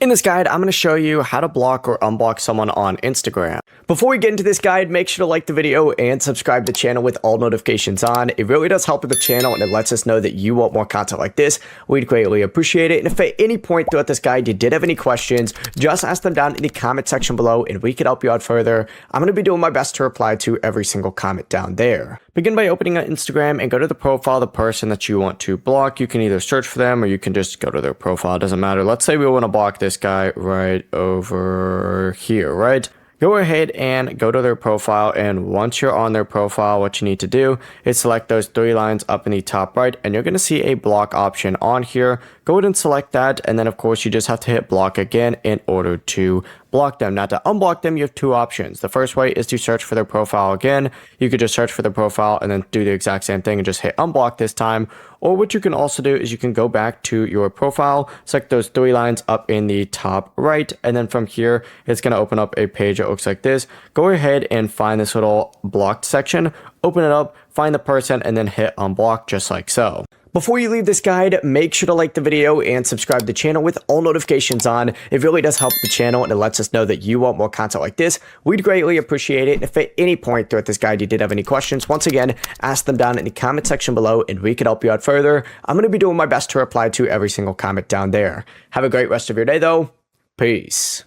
In this guide, I'm going to show you how to block or unblock someone on Instagram. Before we get into this guide, make sure to like the video and subscribe to the channel with all notifications on. It really does help with the channel and it lets us know that you want more content like this. We'd greatly appreciate it. And if at any point throughout this guide you did have any questions, just ask them down in the comment section below and we can help you out further. I'm going to be doing my best to reply to every single comment down there. Begin by opening an Instagram and go to the profile of the person that you want to block. You can either search for them or you can just go to their profile. It doesn't matter. Let's say we want to block this guy right over here, right? Go ahead and go to their profile, and once you're on their profile, what you need to do is select those three lines up in the top right, and you're going to see a block option on here. Go ahead and select that, and then of course you just have to hit block again in order to block them. Now to unblock them, you have two options. The first way is to search for their profile again. You could just search for their profile and then do the exact same thing and just hit unblock this time. Or what you can also do is you can go back to your profile, select those three lines up in the top right, and then from here, it's going to open up a page that looks like this. Go ahead and find this little blocked section, open it up, find the person, and then hit unblock just like so. Before you leave this guide, make sure to like the video and subscribe to the channel with all notifications on. It really does help the channel and it lets us know that you want more content like this. We'd greatly appreciate it. And if at any point throughout this guide you did have any questions, once again, ask them down in the comment section below and we can help you out further. I'm going to be doing my best to reply to every single comment down there. Have a great rest of your day though. Peace.